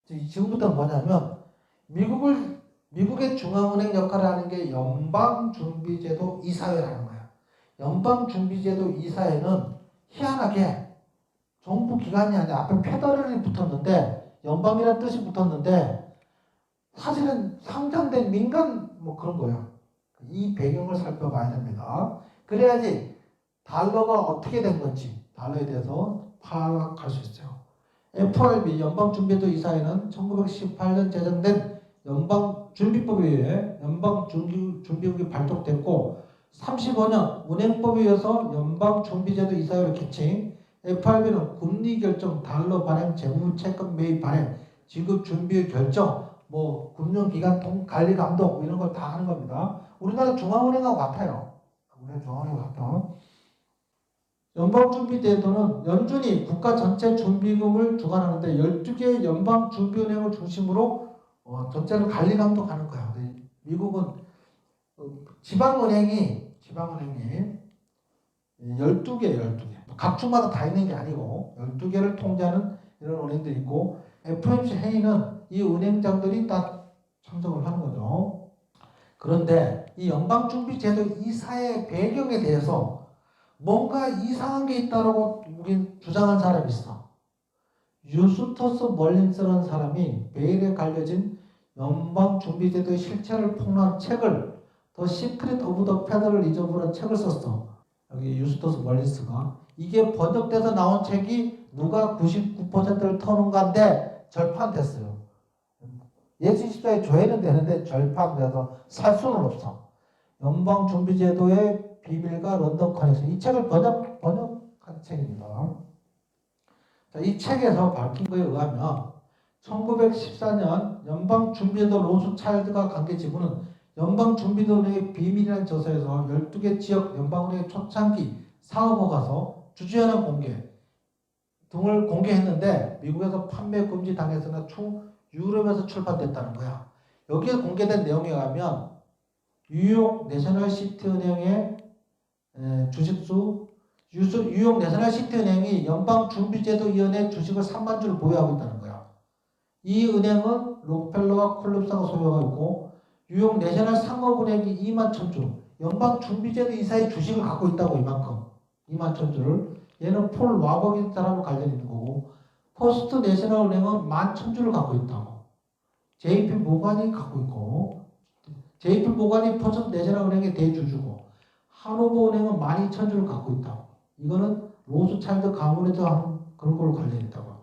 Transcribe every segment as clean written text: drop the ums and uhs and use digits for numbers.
지금부터 뭐냐면 미국의 중앙은행 역할을 하는 게 연방준비제도 이사회라는 거예요. 연방준비제도 이사회는 희한하게 정부 기관이 아니라 앞에 페더럴이 붙었는데 연방이라는 뜻이 붙었는데 사실은 상장된 민간 뭐 그런 거예요. 이 배경을 살펴봐야 됩니다. 그래야지 달러가 어떻게 된 건지 달러에 대해서 파악할 수 있어요. FRB 연방준비제도 이사회는 1918년 제정된 연방준비법에 의해 연방준비국이 발족됐고 35년 은행법에 의해서 연방준비제도 이사회로 개칭. FRB는 금리 결정, 달러 발행, 재무 채권 매입 발행, 지급 준비 결정, 뭐 금융기관 관리 감독 이런 걸 다 하는 겁니다. 우리나라 중앙은행하고 같아요. 우리나라 중앙은행하고 같아. 연방준비제도는 연준이 국가 전체 준비금을 주관하는데 12개의 연방준비은행을 중심으로 전체를 관리 감독하는 거야. 미국은 지방은행이 12개. 각 주마다 다 있는 게 아니고 12개를 통제하는 이런 은행들이 있고 FOMC 회의는 이 은행장들이 다 참석을 하는 거죠. 그런데 이 연방준비제도 이사의 배경에 대해서 뭔가 이상한 게 있다라고 우리 주장한 사람이 있어. 유스토스 멀린스라는 사람이 메일에 갈려진 연방준비제도의 실체를 폭로한 책을 더 시크릿 오브 더 페더럴 리저브라는 책을 썼어. 여기 유스토스 멀린스가. 이게 번역돼서 나온 책이 누가 99%를 터는가인데 절판됐어요. 예수 십자에 조회는 되는데 절판돼서 살 수는 없어. 연방준비제도의 비밀과 런던 커넥션. 이 책을 번역한 책입니다. 자, 이 책에서 밝힌 거에 의하면 1914년 연방준비제도 로스차일드가 관계 지부는 연방준비제도의 비밀이라는 저서에서 12개 지역 연방은행의 초창기 사업허가서 주주연합 공개 등을 공개했는데 미국에서 판매 금지 당했으나 추후 유럽에서 출판됐다는 거야. 여기에 공개된 내용에 의하면 뉴욕 내셔널시티 은행의 주식수 뉴욕 내셔널시티 은행이 연방준비제도위원회 주식을 3만 주를 보유하고 있다는 거야. 이 은행은 록펠러와 콜룹스가 소유하고 있고 뉴욕 내셔널 상업은행이 2만 1,000주 연방준비제도 이사의 주식을 갖고 있다고 이만큼 2만 1,000주를 얘는 폴 와버긴 사람을 관련 있는 거고 퍼스트 내셔널 은행은 11,000주를 갖고 있다고 JP 모간이 갖고 있고 JP 모간이 퍼스트 내셔널 은행의 대주주고 하노버 은행은 12,000주를 갖고 있다고 이거는 로스차일드 가문에서 하는 그런 걸로 관련있다고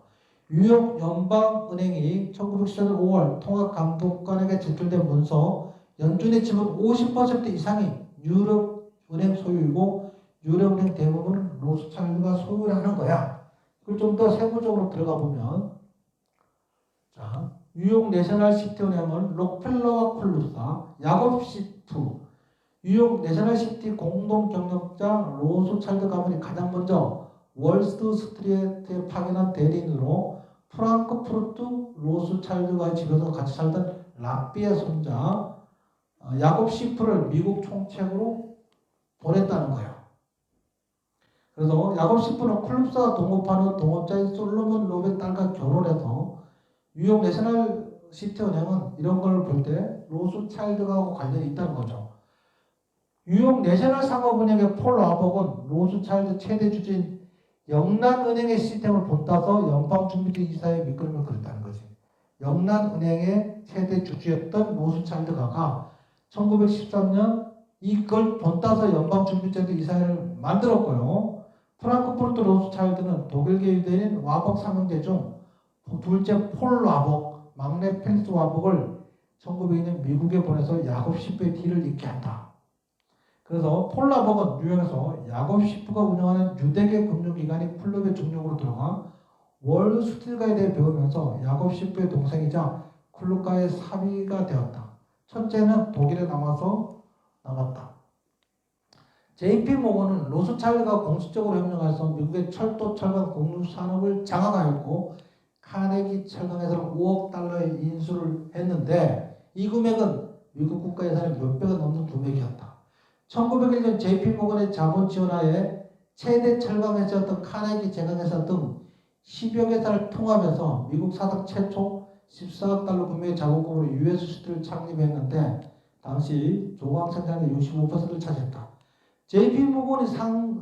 뉴욕 연방은행이 1914년 5월 통합감독관에게 제출된 문서 연준의 지분 50% 이상이 유럽 은행 소유이고 유럽 은행 대부분은 로스차일드가 소유를 하는 거야. 그걸 좀 더 세부적으로 들어가 보면 자 뉴욕 내셔널시티 은행은 록펠러와 콜루사, 야곱시프, 뉴욕 내셔널시티 공동 경영자 로스차일드 가문이 가장 먼저 월스트리트에 파견한 대리인으로 프랑크푸르트 로스차일드와의 집에서 같이 살던 랍비의 손자 야곱 시프를 미국 총책으로 보냈다는 거예요. 그래서 야곱 시프는 콜룹스와 동업하는 동업자인 솔로몬 롭의 딸과 결혼해서 뉴욕 내셔널 시티 은행은 이런 걸 볼 때 로스차일드하고 관련이 있다는 거죠. 뉴욕 내셔널 상업은행의 폴 와버건 로스차일드 최대 주주인 영란은행의 시스템을 본따서 연방준비제도 이사의 밑그림을 그렸다는 거지. 영란은행의 최대 주주였던 로스차일드가 1913년 이걸 본따서 연방준비제도 이사회를 만들었고요. 프랑크푸르트 로스차일드는 독일계 유대인 와벅 삼형제 중 둘째 폴 와벅, 막내 펜스 와벅을 1902년 미국에 보내서 야곱 시프의 뒤를 잇게 한다. 그래서 폴 와벅은 뉴욕에서 야곱 시프가 운영하는 유대계 금융기관인 클럽의 중력으로 들어가 월스트리트에 대해 배우면서 야곱 시프의 동생이자 클럽과의 사위가 되었다. 첫째는 독일에 남았다. JP 모건은 로스차일드가 공식적으로 협력해서 미국의 철도, 철강, 공유 산업을 장악하였고 카네기 철강에서는 5억 달러의 인수를 했는데 이 금액은 미국 국가 예산의 몇 배가 넘는 금액이었다. 1901년 JP 모건의 자본 지원하에 최대 철강회사였던 카네기 제강회사 등 10여 개사를 통합해서 미국 사상 최초 14억 달러 구매 자본금으로 US 시트를 창립했는데 당시 조각 생산의 65%를 차지했다. JP 모건이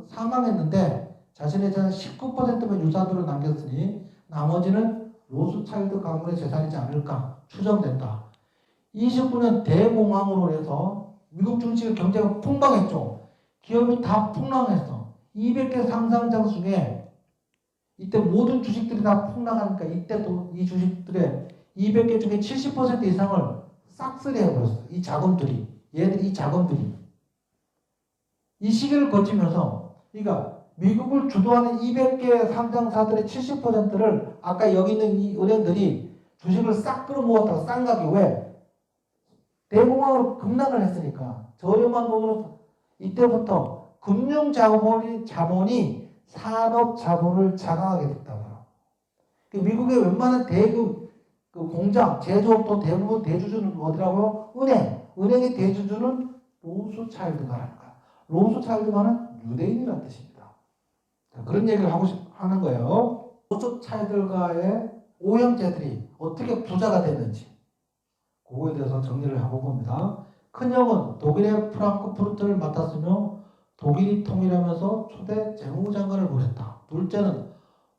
사망했는데 자신의 재산 19%만 유산으로 남겼으니 나머지는 로스차일드 가문의 재산이지 않을까 추정된다. 29년 대공황으로 해서 미국 증시 경제가 폭망했죠. 기업이 다 폭락했어. 200개 상장장 중에 이때 모든 주식들이 다 폭락하니까 이때도 이 주식들의 200개 중에 70% 이상을 싹쓸이 해버렸어. 이 자금들이. 이 자금들이. 이 시기를 거치면서 그러니까 미국을 주도하는 200개 상장사들의 70%를 아까 여기 있는 이 은행들이 주식을 싹 끌어모았다가 쌍각이 왜? 대공황으로 급락을 했으니까 저렴한 돈으로 이때부터 금융자본이 산업자본을 장악하게 됐다고요. 미국의 웬만한 대규 공장, 제조업도 대부분 대주주는 어디라고요? 은행의 대주주는 로스차일드가라는 거야. 로스차일드가는 유대인이라는 뜻입니다. 그런 얘기를 하는 거예요. 로스차일드가의 오형제들이 어떻게 부자가 됐는지 그거에 대해서 정리를 해볼 겁니다. 큰형은 독일의 프랑크푸르트를 맡았으며 독일이 통일하면서 초대 재무장관을 보냈다. 둘째는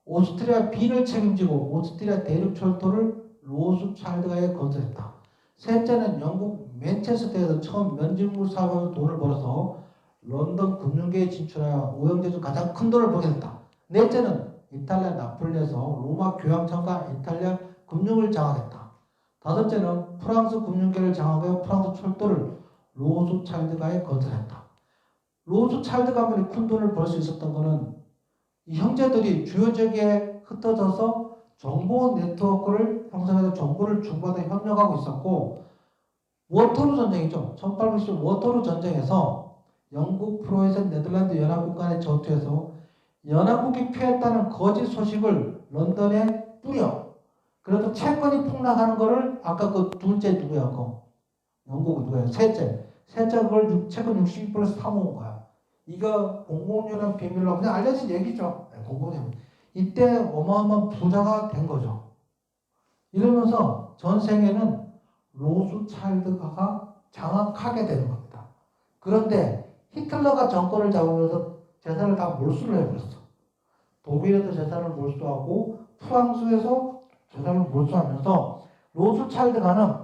오스트리아 빈을 책임지고 오스트리아 대륙철도를 로스차일드가에 건설했다. 셋째는 영국 맨체스터에서 처음 면직물 사업으로 돈을 벌어서 런던 금융계에 진출하여 오형제 중 가장 큰 돈을 벌게 됐다. 넷째는 이탈리아 나폴리에서 로마 교황청과 이탈리아 금융을 장악했다. 다섯째는 프랑스 금융계를 장악하여 프랑스 철도를 로스차일드가에 건설했다. 로스차일드 가문이 큰 돈을 벌 수 있었던 것은 이 형제들이 주요 지역에 흩어져서 정보 네트워크를 형성해서 정보를 주고받아 협력하고 있었고 워터루 전쟁이죠. 1810 워터루 전쟁에서 영국, 프로이센, 네덜란드 연합국 간의 전투에서 연합국이 패했다는 거짓 소식을 런던에 뿌려. 그래서 채권이 폭락하는 거를 아까 그 둘째 누구야? 영국은 누구야? 셋째 그걸 채권 62%에서 사모은 거야. 이거 공공연한 비밀로 그냥 알려진 얘기죠. 공공연. 이때 어마어마한 부자가 된 거죠. 이러면서 전 세계는 로스차일드가가 장악하게 되는 겁니다. 그런데 히틀러가 정권을 잡으면서 재산을 다 몰수를 해버렸어. 독일에서 재산을 몰수하고 프랑스에서 재산을 몰수하면서 로스차일드가는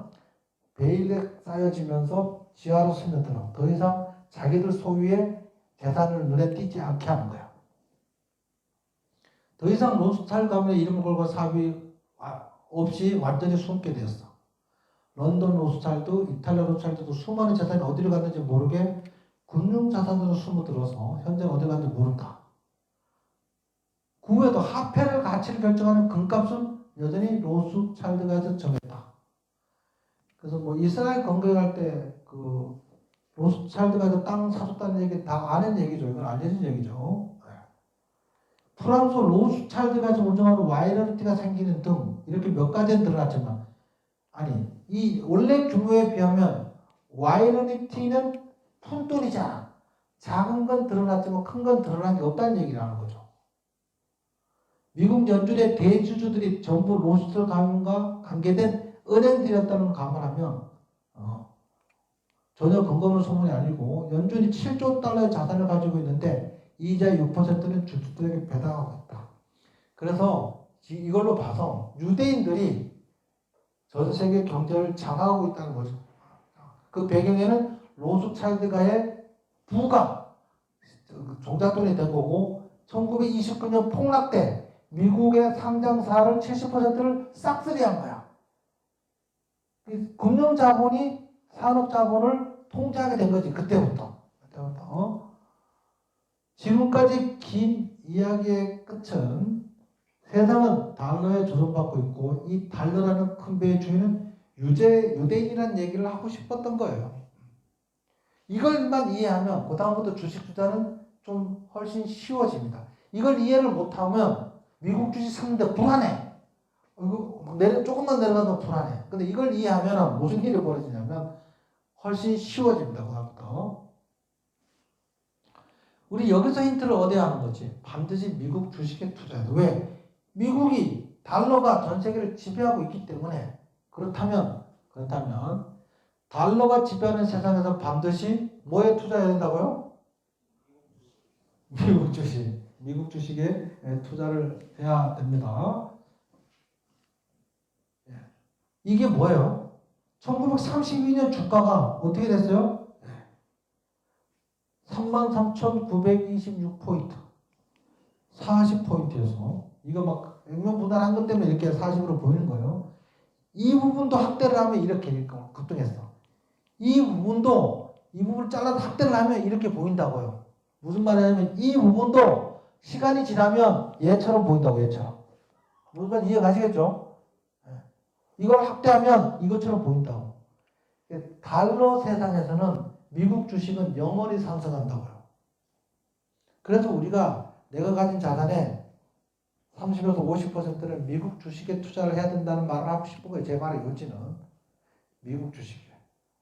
베일에 쌓여지면서 지하로 스며들어 더 이상 자기들 소유의 재산을 눈에 띄지 않게 하는 거야. 더 이상 로스차일드 가문의 이름을 걸고 사업이 없이 완전히 숨게 되었어. 런던 로스차일드, 이탈리아 로스차일드도 수많은 재산이 어디로 갔는지 모르게 금융자산으로 숨어들어서 현재 어디 갔는지 모른다. 그 후에도 화폐를 가치를 결정하는 금값은 여전히 로스차일드가에서 정했다. 그래서 뭐 이스라엘 건국할 때 그 로스차일드가에서 땅 사줬다는 얘기 다 아는 얘기죠. 이건 알려진 얘기죠. 프랑스 로스차일드가에서 운영하는 와이너리티가 생기는 등 이렇게 몇 가지는 드러났지만 이 원래 규모에 비하면 와이너리티는 푼돈이잖아. 작은 건 드러났지만 큰 건 드러난 게 없다는 얘기를 하는 거죠. 미국 연준의 대주주들이 전부 로스차일드 가문과 관계된 은행들이었다는 걸 감안하면 전혀 근거 없는 소문이 아니고 연준이 7조 달러의 자산을 가지고 있는데 이자 6%는 주주들에게 배당하고 있다. 그래서 이걸로 봐서 유대인들이 전 세계 경제를 장악하고 있다는 거죠. 그 배경에는 로스차일드가의 부가 종잣돈이 된 거고 1929년 폭락 때 미국의 상장사를 70%를 싹쓸이 한 거야. 금융자본이 산업자본을 통제하게 된 거지. 그때부터. 지금까지 긴 이야기의 끝은 세상은 달러에 조종받고 있고 이 달러라는 큰 배의 주인은 유대인이라는 얘기를 하고 싶었던 거예요. 이걸만 이해하면 그 다음부터 주식 투자는 좀 훨씬 쉬워집니다. 이걸 이해를 못하면 미국 주식 샀는데 불안해. 조금만 내려가도 불안해. 근데 이걸 이해하면 무슨 일이 벌어지냐면 훨씬 쉬워집니다. 그다음부터. 우리 여기서 힌트를 얻어야 하는 거지. 반드시 미국 주식에 투자해야 돼. 왜? 미국이 달러가 전 세계를 지배하고 있기 때문에 그렇다면 달러가 지배하는 세상에서 반드시 뭐에 투자해야 된다고요? 미국 주식. 미국 주식에 투자를 해야 됩니다. 이게 뭐예요? 1932년 주가가 어떻게 됐어요? 33,926포인트. 40포인트여서 이거 막 액면분할한 것 때문에 이렇게 40으로 보이는 거예요. 이 부분도 확대를 하면 이렇게 급등했어. 이 부분을 잘라서 확대를 하면 이렇게 보인다고요. 무슨 말이냐면 이 부분도 시간이 지나면 얘처럼 보인다고. 얘처럼. 무슨 말 이해 가시겠죠? 이걸 확대하면 이것처럼 보인다고. 달러 세상에서는 미국 주식은 영원히 상승한다고요. 그래서 우리가 내가 가진 자산의 30에서 50%를 미국 주식에 투자를 해야 된다는 말을 하고 싶은 거예요. 제 말의 요지는 미국 주식에.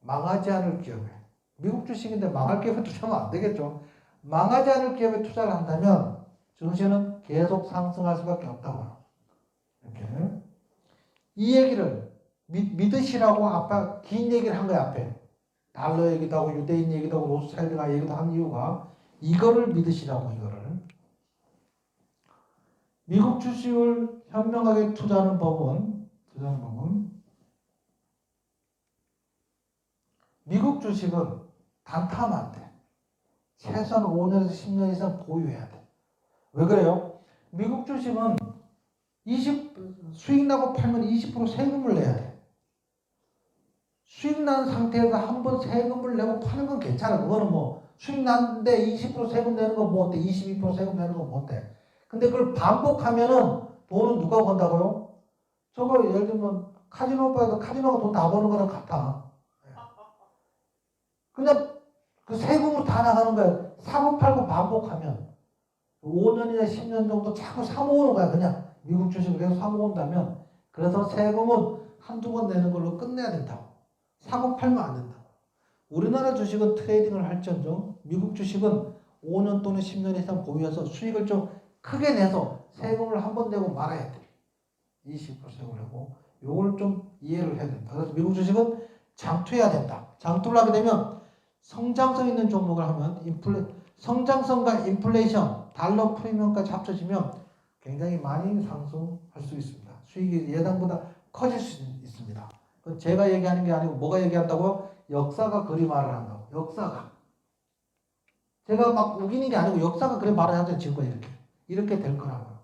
망하지 않을 기업에. 미국 주식인데 망할 기업에 투자하면 안 되겠죠. 망하지 않을 기업에 투자를 한다면 증시는 계속 상승할 수밖에 없다고요. 이렇게. 이 얘기를 믿으시라고 아까 긴 얘기를 한 거야. 앞에. 달러 얘기도 하고 유대인 얘기도 하고 로스차일드가 얘기도 한 이유가 이거를 믿으시라고. 이거를. 미국 주식을 현명하게 투자하는 법은 미국 주식은 단타하면 안 돼. 최소한 5년에서 10년 이상 보유해야 돼. 왜 그래요? 미국 주식은 수익 나고 팔면 20% 세금을 내야 돼. 수익 난 상태에서 한번 세금을 내고 파는 건 괜찮아. 그거는 뭐 수익 났는데 20% 세금 내는 건 뭐 어때? 22% 세금 내는 건 뭐 어때? 근데 그걸 반복하면은 돈은 누가 번다고요? 저거 예를 들면 카지노 오빠도 카지노가 돈 다 버는 거랑 같아. 그냥 그 세금으로 다 나가는 거야. 사고 팔고 반복하면 5년이나 10년 정도 자꾸 사모으는 거야. 그냥 미국 주식을 계속 사모은다면 그래서 세금은 한두 번 내는 걸로 끝내야 된다고. 사고 팔면 안 된다고. 우리나라 주식은 트레이딩을 할지언정 미국 주식은 5년 또는 10년 이상 보유해서 수익을 좀 크게 내서 세금을 한 번 내고 말아야 돼. 20% 세금을 내고 요걸 좀 이해를 해야 된다. 그래서 미국 주식은 장투해야 된다. 장투를 하게 되면 성장성 있는 종목을 하면 성장성과 인플레이션, 달러 프리미엄까지 합쳐지면 굉장히 많이 상승할 수 있습니다. 수익이 예상보다 커질 수 있습니다. 제가 얘기하는 게 아니고 뭐가 얘기한다고요? 역사가 그리 말을 한다고. 역사가. 제가 막 우기는 게 아니고 역사가 그리 말을 하죠. 지금까지 이렇게 될 거라고요.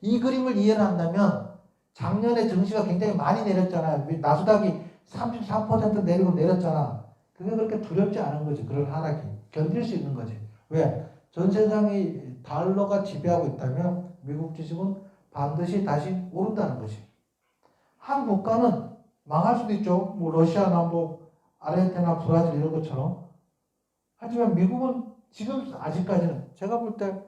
이 그림을 이해를 한다면 작년에 증시가 굉장히 많이 내렸잖아요. 나스닥이 33% 내리고 내렸잖아. 그게 그렇게 두렵지 않은 거지. 그런 하락이. 견딜 수 있는 거지. 왜? 전 세상이 달러가 지배하고 있다면 미국 주식은 반드시 다시 오른다는 거지. 한 국가는 망할 수도 있죠. 뭐 러시아나 뭐 아르헨티나, 브라질 이런 것처럼. 하지만 미국은 지금 아직까지는 제가 볼 때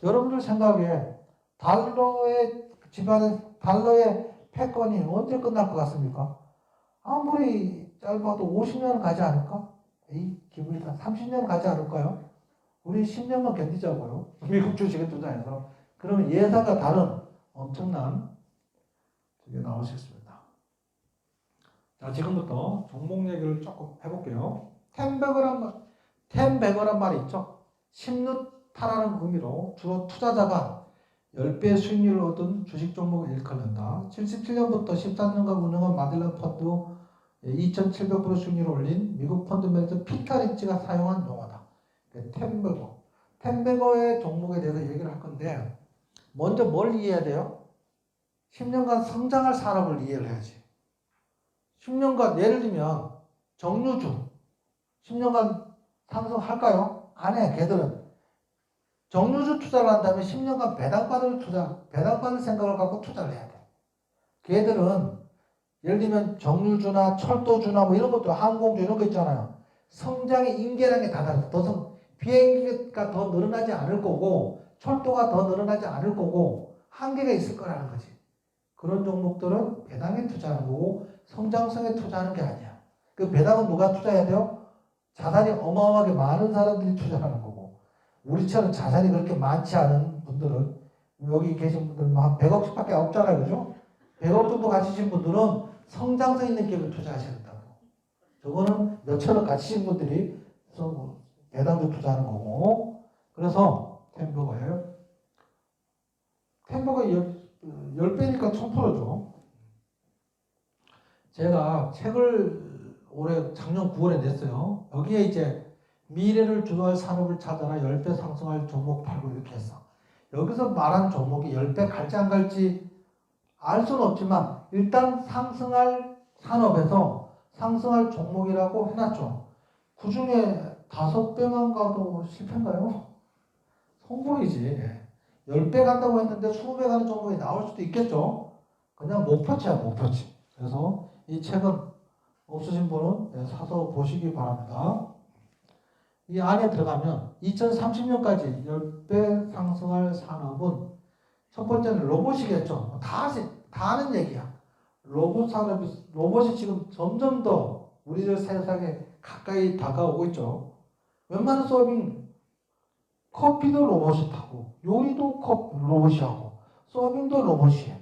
여러분들 생각에 달러의 지배하는 달러의 패권이 언제 끝날 것 같습니까? 아무리 짧아도 50년 가지 않을까? 이 기분이 다 30년 가지 않을까요? 우리 10년만 견디자고요. 미국 주식에 투자해서. 그러면 예상과 다른 엄청난 그게 나올 수 있습니다. 자, 지금부터 종목 얘기를 조금 해볼게요. 텐베거란 말이 있죠. 심루타라는 의미로 주로 투자자가 10배 수익률을 얻은 주식 종목을 일컫는다. 77년부터 13년간 운영한 마들렌 펀드 2700% 수익률을 올린 미국 펀드 매니저 피터 리치가 사용한 용어다. 텐베거. 텐베거의 종목에 대해서 얘기를 할 건데 먼저 뭘 이해해야 돼요? 10년간 성장할 산업을 이해를 해야지. 10년간 예를 들면 정유주 10년간 상승할까요? 안 해. 걔들은 정유주 투자를 한다면 10년간 배당받을 생각을 갖고 투자를 해야 돼. 걔들은 예를 들면 정유주나 철도주나 뭐 이런 것도 항공주 이런 거 있잖아요. 성장의 임계라는 게 다 달라요. 비행기가 더 늘어나지 않을 거고 철도가 더 늘어나지 않을 거고 한계가 있을 거라는 거지. 그런 종목들은 배당에 투자하는 거고 성장성에 투자하는 게 아니야. 그 배당은 누가 투자해야 돼요? 자산이 어마어마하게 많은 사람들이 투자하는 거고 우리처럼 자산이 그렇게 많지 않은 분들은 여기 계신 분들 한 100억씩밖에 없잖아요. 그죠? 100억 정도 가지신 분들은 성장성 있는 기업에 투자하셔야 된다고. 저거는 몇천억 가지신 분들이 배당주 투자하는 거고. 그래서 템버거예요. 템버거 10배니까 1000%죠. 제가 책을 올해 작년 9월에 냈어요. 여기에 이제 미래를 주도할 산업을 찾아라 10배 상승할 종목 팔고 이렇게 했어. 여기서 말한 종목이 10배 갈지 안 갈지 알 수는 없지만 일단 상승할 산업에서 상승할 종목이라고 해놨죠. 그 중에 5배만 가도 실패인가요? 성공이지. 10배 간다고 했는데 20배 가는 종목이 나올 수도 있겠죠. 그냥 목표치야, 목표치. 그래서 이 책은 없으신 분은 사서 보시기 바랍니다. 이 안에 들어가면 2030년까지 10배 상승할 산업은 첫 번째는 로봇이겠죠. 다 아는 얘기야. 로봇이 지금 점점 더 우리들 세상에 가까이 다가오고 있죠. 웬만한 서빙, 커피도 로봇이 타고, 요리도 로봇이 하고, 서빙도 로봇이 해.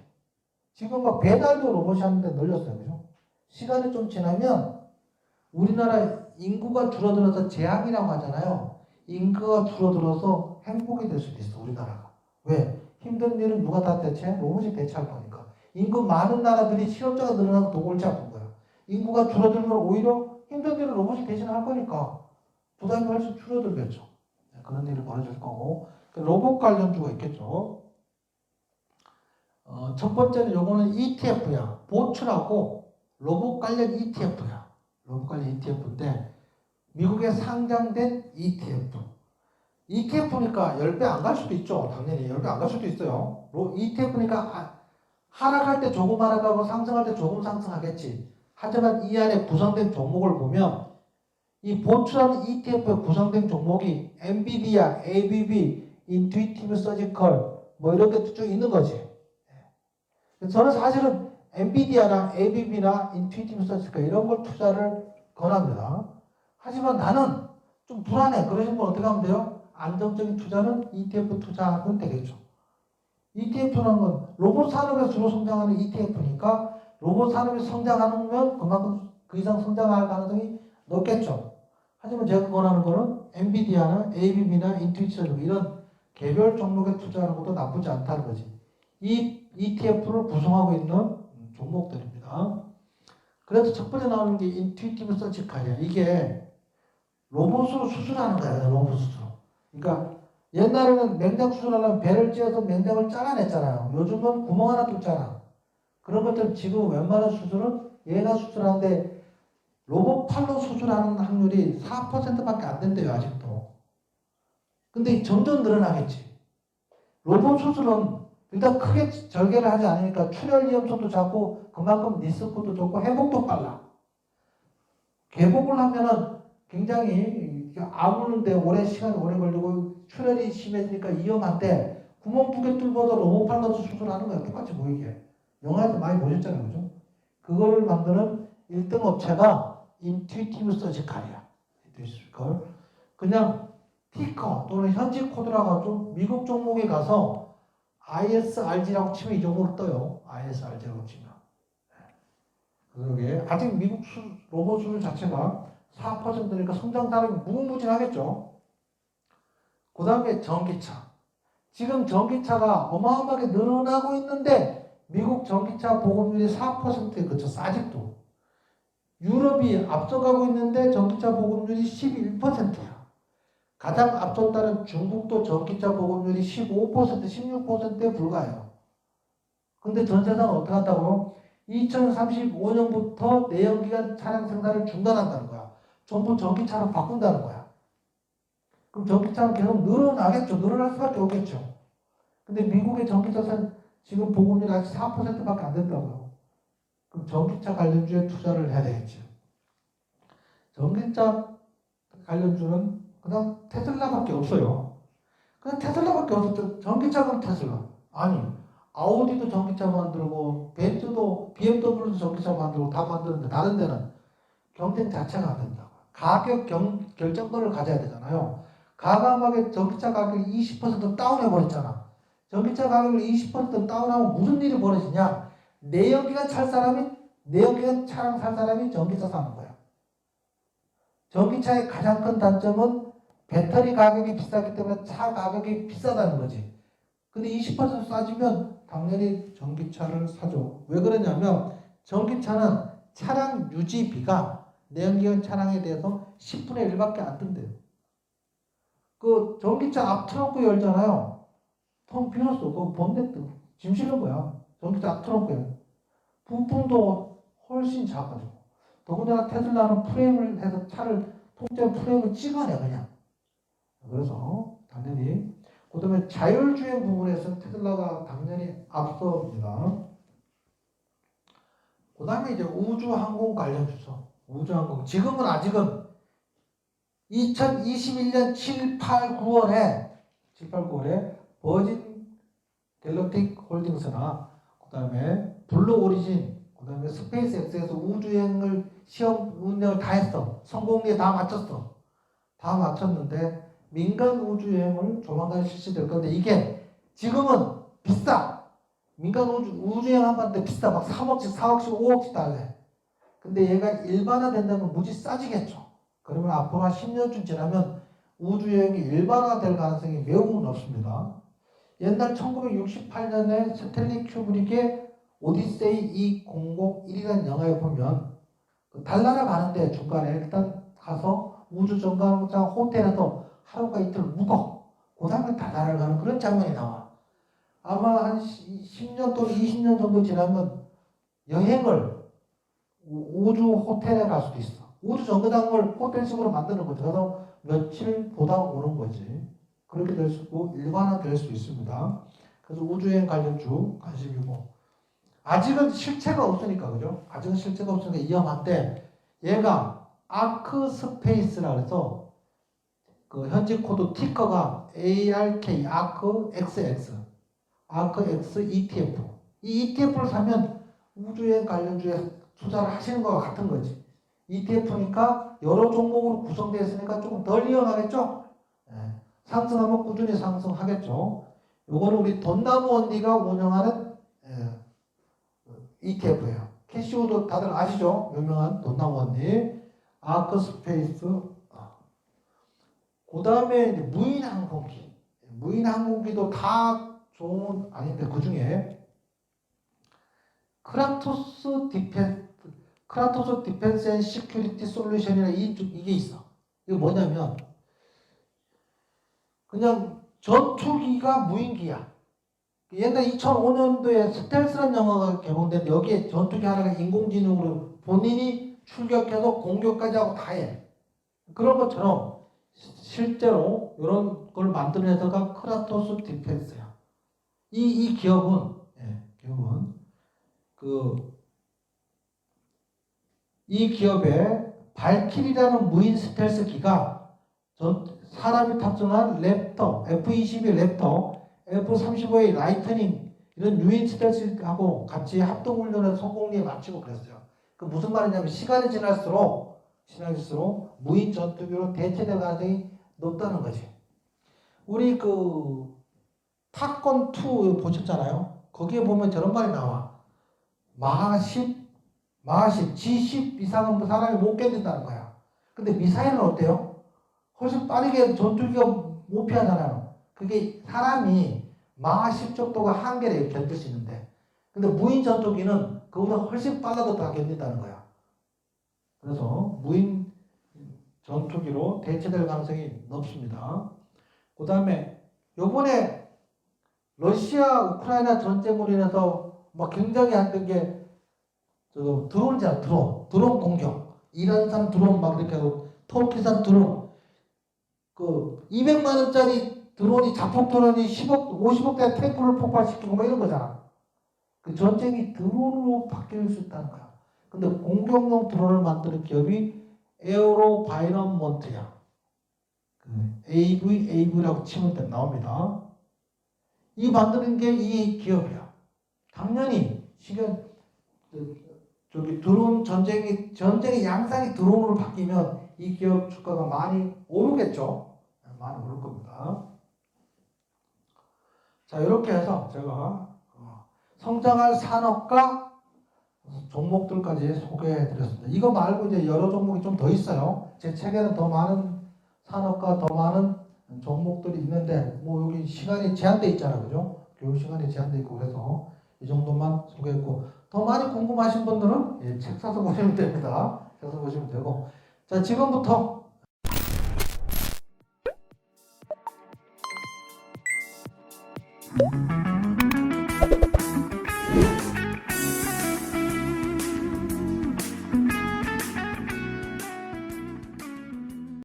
지금 막 배달도 로봇이 하는데 늘렸어요. 그죠? 시간이 좀 지나면 우리나라 인구가 줄어들어서 재앙이라고 하잖아요. 인구가 줄어들어서 행복이 될 수도 있어, 우리나라가. 왜? 힘든 일은 누가 다 대체해? 로봇이 대체할 거니까. 인구 많은 나라들이 실업자가 늘어나서 더 골치 아픈 거야. 인구가 줄어들면 오히려 힘든 일을 로봇이 대신할 거니까 부담이 훨씬 줄어들겠죠. 그런 일이 벌어질 거고. 로봇 관련주가 있겠죠. 첫 번째는 요거는 ETF야. 보츠라고 로봇 관련 ETF야. 로봇 관련 ETF인데 미국에 상장된 ETF. ETF니까 10배 안 갈 수도 있죠. 당연히 10배 안 갈 수도 있어요. ETF니까 하락할 때 조금 하락하고 상승할 때 조금 상승하겠지. 하지만 이 안에 구성된 종목을 보면 이 보츠라는 ETF에 구성된 종목이 엔비디아, ABB, 인투이티브 서지컬 뭐 이런 게 쭉 있는 거지. 저는 사실은 엔비디아나 ABB나 인투이티브 서지컬 이런 걸 투자를 권합니다. 하지만 나는 좀 불안해. 그러신 분 어떻게 하면 돼요? 안정적인 투자는 ETF 투자하면 되겠죠. ETF라는 건 로봇 산업에서 주로 성장하는 ETF니까 로봇 산업이 성장하면 그만큼 그 이상 성장할 가능성이 높겠죠. 하지만 제가 권하는 거는 엔비디아나 ABB나 인투이티브 이런 개별 종목에 투자하는 것도 나쁘지 않다는 거지. 이 ETF를 구성하고 있는 종목들입니다. 그래서 첫 번째 나오는 게 인투이티브 서치칼이야. 이게 로봇으로 수술하는 거야. 로봇 수술. 그러니까 옛날에는 냉장 수술하려면 배를 찧어서 냉장을 잘라냈잖아요. 요즘은 구멍 하나 뚫잖아. 그런 것들 지금 웬만한 수술은 얘가 수술하는데 로봇 팔로 수술하는 확률이 4%밖에 안 된대요. 아직도. 근데 점점 늘어나겠지. 로봇 수술은 일단 크게 절개를 하지 않으니까 출혈 위험성도 작고 그만큼 리스크도 적고 회복도 빨라. 개복을 하면은 굉장히 아무는데 오래 시간이 오래 걸리고 출혈이 심해지니까 위험한데 구멍 2개 뚫어서 로봇 팔로 수술하는 거야. 똑같이 보이게. 영화에서 많이 보셨잖아요. 그죠? 그거를 만드는 1등 업체가 인투이티브 서지칼이야. 그냥 티커 또는 현지 코드라고 하죠. 미국 종목에 가서 ISRG라고 치면 이 종목 떠요. ISRG라고 치면. 그게 아직 미국 로봇 수출 자체가 4%니까 성장 타락이 무궁무진하겠죠. 그 다음에 전기차. 지금 전기차가 어마어마하게 늘어나고 있는데 미국 전기차 보급률이 4%에 그쳤어. 아직도. 유럽이 앞서가고 있는데 전기차 보급률이 11%야. 가장 앞섰다는 중국도 전기차 보급률이 15%, 16%에 불과해요. 근데 전 세상은 어떻게 한다고요? 2035년부터 내연기관 차량 생산을 중단한다는 거야. 전부 전기차로 바꾼다는 거야. 그럼 전기차는 계속 늘어나겠죠. 늘어날 수밖에 없겠죠. 근데 미국의 전기차 지금 보급률이 아직 4%밖에 안 된다고요. 그럼 전기차 관련주에 투자를 해야 되겠죠. 전기차 관련주는 그냥 테슬라밖에 없어요. 그냥 테슬라밖에 없었죠. 전기차가 테슬라. 아니, 아우디도 전기차 만들고, 벤츠도, BMW도 전기차 만들고 다 만드는데 다른 데는 경쟁 자체가 안 된다고. 가격 결정권을 가져야 되잖아요. 과감하게 전기차 가격이 20% 다운해버렸잖아. 전기차 가격을 20% 다운하면 무슨 일이 벌어지냐? 내연기관 차량 살 사람이 전기차 사는 거야. 전기차의 가장 큰 단점은 배터리 가격이 비싸기 때문에 차 가격이 비싸다는 거지. 근데 20% 싸지면 당연히 전기차를 사죠. 왜 그러냐면 전기차는 차량 유지비가 내연기관 차량에 대해서 10분의 1밖에 안 든대요. 그 전기차 앞 트렁크 열잖아요. 텅 비었어. 그 본네트 짐 실는 거야. 전기차 앞 트렁크에. 부품도 훨씬 작아지고. 더군다나 테슬라는 프레임을 해서 차를 통째 프레임을 찍어내 그냥. 그래서 당연히 그 다음에 자율주행 부분에서 테슬라가 당연히 앞섭니다. 그 다음에 이제 우주항공 관련 주소. 우주항공. 지금은 아직은 2021년 7, 8, 9월에 버진 갤럭틱 홀딩스나 그 다음에 블루 오리진 그 다음에 스페이스X에서 우주여행을 시험 운영을 다 했어. 성공리에 다 마쳤어. 다 마쳤는데 민간 우주여행을 조만간 실시될 건데 이게 지금은 비싸. 민간 우주여행 한 번인데 비싸. 막 3억씩 4억씩 5억씩 달래. 근데 얘가 일반화된다면 무지 싸지겠죠. 그러면 앞으로 한 10년쯤 지나면 우주여행이 일반화될 가능성이 매우 높습니다. 옛날 1968년에 스탠리 큐브릭의 오디세이 2001이라는 영화에 보면 달나라 가는데 중간에 일단 가서 우주 정거장 호텔에서 하루가 이틀 묵어. 그 다음에 달나라를 가는 그런 장면이 나와. 아마 한 10년 또는 20년 정도 지나면 여행을 우주 호텔에 갈 수도 있어. 우주 정거장을 호텔식으로 만드는 거죠. 그래서 며칠 보다 오는 거지. 그렇게 될 수 있고 일반화 될 수 있습니다. 그래서 우주여행 관련 주 관심이고 아직은 실체가 없으니까 그죠? 아직은 실체가 없으니까 위험한데 얘가 아크 스페이스라 그래서 그 현지 코드 티커가 ARK 아크 XX 아크 X ETF 이 ETF를 사면 우주여행 관련주에 투자를 하시는 것과 같은 거지. ETF니까 여러 종목으로 구성되어 있으니까 조금 덜 위험하겠죠? 상승하면 꾸준히 상승하겠죠. 요거는 우리 돈나무 언니가 운영하는 ETF예요. 캐시우도 다들 아시죠? 유명한 돈나무 언니. 아크스페이스. 그 다음에 무인 항공기. 무인 항공기도 다 좋은 아닌데 그 중에 크라토스 디펜스 앤 시큐리티 솔루션이라 이게 있어. 이거 뭐냐면 그냥 전투기가 무인기야. 옛날 2005년도에 스텔스라는 영화가 개봉됐는데 여기에 전투기 하나가 인공지능으로 본인이 출격해서 공격까지 하고 다 해. 그런 것처럼 실제로 이런 걸 만드는 회사가 크라토스 디펜스야. 이 기업은 이 기업의 발키리라는 무인 스텔스 기가 사람이 탑승한 랩터, F-22 랩터, F-35의 라이트닝 이런 유인 스텔스하고 같이 합동훈련을 성공리에 마치고 그랬어요. 그 무슨 말이냐면 시간이 지날수록 무인 전투기로 대체될 가능성이 높다는 거지. 우리 그 탑건 2 보셨잖아요. 거기에 보면 저런 말이 나와. 마하 10, G10 이상은 사람이 못 견딘다는 거야. 근데 미사일은 어때요? 훨씬 빠르게 전투기가 못 피하잖아요. 그게 사람이 마하 10 정도가 한계를 견딜 수 있는데 근데 무인 전투기는 그보다 훨씬 빨라도 다 견딘다는 거야. 그래서 무인 전투기로 대체될 가능성이 높습니다. 그 다음에 요번에 러시아 우크라이나 전쟁으로 인해서 막 굉장히 힘든 게 드론이잖아. 드론 공격. 이란산 드론 막 이렇게 하고 터키산 드론. 그 200만 원짜리 드론이 자폭 드론이 10억, 50억대 탱크를 폭발시키고 뭐 이런 거잖아. 그 전쟁이 드론으로 바뀔 수 있다는 거야. 근데 공격용 드론을 만드는 기업이 에어로바이런먼트야. AV라고 치면 나옵니다. 이 만드는 게 이 기업이야. 당연히 드론 전쟁의 양상이 드론으로 바뀌면 이 기업 주가가 많이 오르겠죠. 많이 오를 겁니다. 자, 이렇게 해서 제가 성장할 산업과 종목들까지 소개해 드렸습니다. 이거 말고 이제 여러 종목이 좀 더 있어요. 제 책에는 더 많은 산업과 더 많은 종목들이 있는데 뭐 여기 시간이 제한돼 있잖아요. 그죠? 교육 시간이 제한돼 있고 그래서 이 정도만 소개했고 더 많이 궁금하신 분들은 책 사서 보시면 됩니다. 사서 보시면 되고 자, 지금부터